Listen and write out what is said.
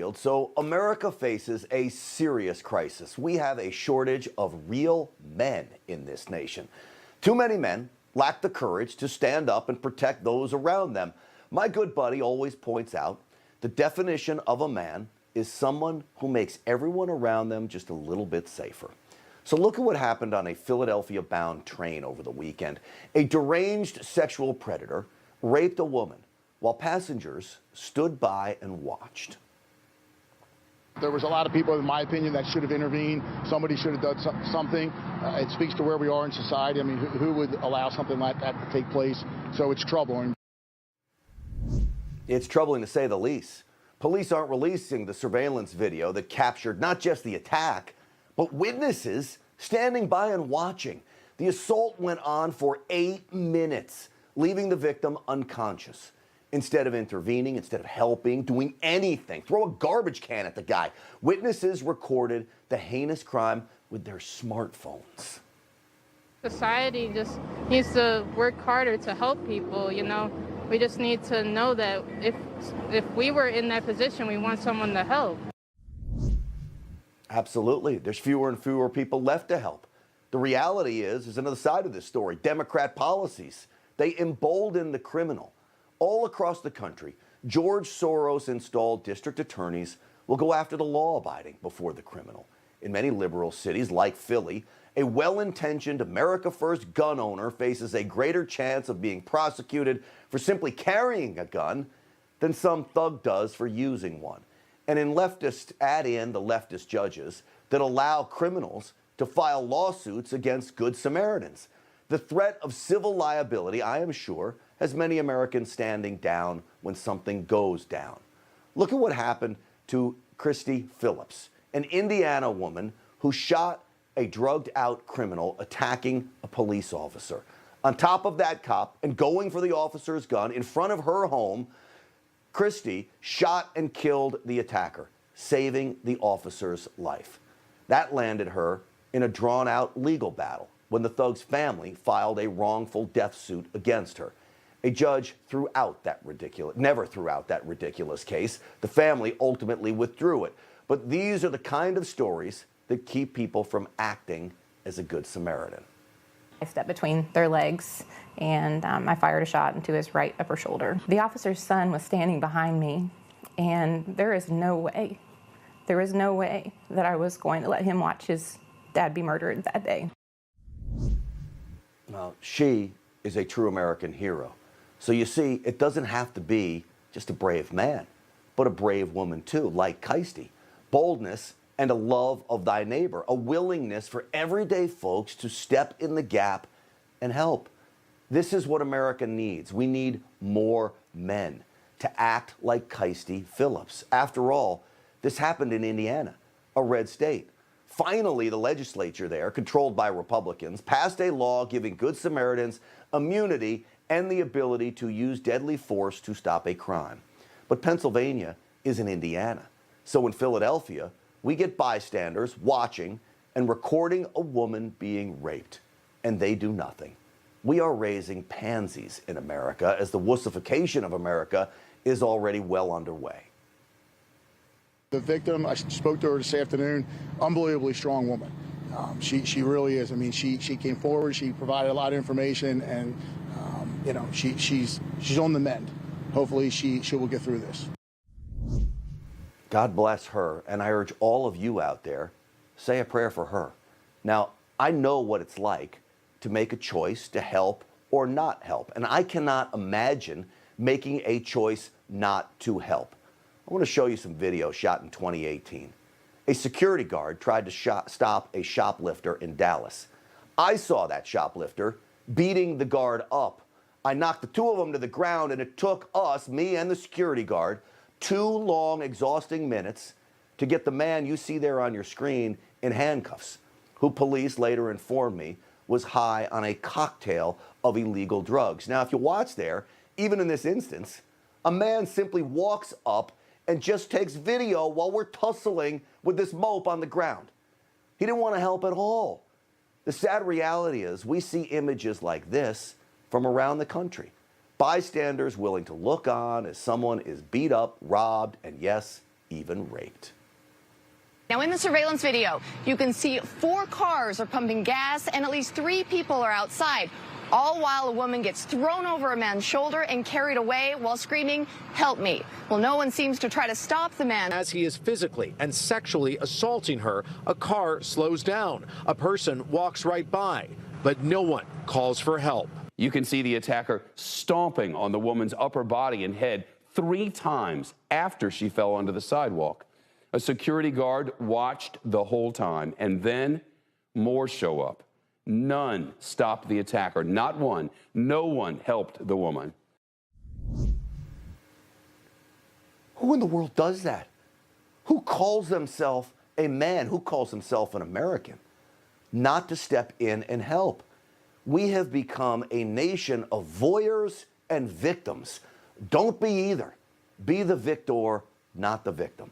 Stinchfield. So America faces a serious crisis. We have a shortage of real men in this nation. Too many men lack the courage to stand up and protect those around them. My good buddy always points out the definition of a man is someone who makes everyone around them just a little bit safer. So look at what happened on a Philadelphia-bound train over the weekend. A deranged sexual predator raped a woman while passengers stood by and watched. There was a lot of people, in my opinion, that should have intervened. Somebody should have done something. It speaks to where we are in society. I mean, who would allow something like that to take place? So it's troubling. It's troubling to say the least. Police aren't releasing the surveillance video that captured not just the attack, but witnesses standing by and watching. The assault went on for 8 minutes, leaving the victim unconscious. Instead of intervening, instead of helping, doing anything, throw a garbage can at the guy. Witnesses recorded the heinous crime with their smartphones. Society just needs to work harder to help people, you know. We just need to know that if we were in that position, we want someone to help. Absolutely. There's fewer and fewer people left to help. The reality is another side of this story. Democrat policies, they embolden the criminal. All across the country, George Soros-installed district attorneys will go after the law-abiding before the criminal. In many liberal cities like Philly, a well-intentioned America First gun owner faces a greater chance of being prosecuted for simply carrying a gun than some thug does for using one. And in leftist, add in the leftist judges that allow criminals to file lawsuits against Good Samaritans. The threat of civil liability, I am sure, has many Americans standing down when something goes down. Look at what happened to Christy Phillips, an Indiana woman who shot a drugged-out criminal attacking a police officer. On top of that cop and going for the officer's gun in front of her home, Christy shot and killed the attacker, saving the officer's life. That landed her in a drawn-out legal battle when the thug's family filed a wrongful death suit against her. A judge never threw out that ridiculous case. The family ultimately withdrew it. But these are the kind of stories that keep people from acting as a good Samaritan. I stepped between their legs and I fired a shot into his right upper shoulder. The officer's son was standing behind me, and there is no way that I was going to let him watch his dad be murdered that day. Now, she is a true American hero. So you see, it doesn't have to be just a brave man, but a brave woman too, like Kirsty. Boldness and a love of thy neighbor, a willingness for everyday folks to step in the gap and help. This is what America needs. We need more men to act like Kirsty Phillips. After all, this happened in Indiana, a red state. Finally, the legislature there, controlled by Republicans, passed a law giving Good Samaritans immunity and the ability to use deadly force to stop a crime. But Pennsylvania isn't Indiana. So in Philadelphia, we get bystanders watching and recording a woman being raped, and they do nothing. We are raising pansies in America as the wussification of America is already well underway. The victim, I spoke to her this afternoon, unbelievably strong woman. She really is. I mean, she came forward, she provided a lot of information, and you know, she's on the mend. Hopefully she will get through this. God bless her, and I urge all of you out there, say a prayer for her. Now, I know what it's like to make a choice to help or not help, and I cannot imagine making a choice not to help. I want to show you some video shot in 2018. A security guard tried to stop a shoplifter in Dallas. I saw that shoplifter beating the guard up. I knocked the two of them to the ground, and it took us, me and the security guard, 2 long, exhausting minutes to get the man you see there on your screen in handcuffs, who police later informed me was high on a cocktail of illegal drugs. Now, if you watch there, even in this instance, a man simply walks up and just takes video while we're tussling with this mope on the ground. He didn't want to help at all. The sad reality is we see images like this from around the country. Bystanders willing to look on as someone is beat up, robbed, and yes, even raped. Now, in the surveillance video, you can see 4 cars are pumping gas and at least 3 people are outside, all while a woman gets thrown over a man's shoulder and carried away while screaming, "Help me." Well, no one seems to try to stop the man. As he is physically and sexually assaulting her, a car slows down. A person walks right by, but no one calls for help. You can see the attacker stomping on the woman's upper body and head 3 times after she fell onto the sidewalk. A security guard watched the whole time, and then more show up. None stopped the attacker, not one. No one helped the woman. Who in the world does that? Who calls himself a man? Who calls himself an American? Not to step in and help. We have become a nation of voyeurs and victims. Don't be either. Be the victor, not the victim.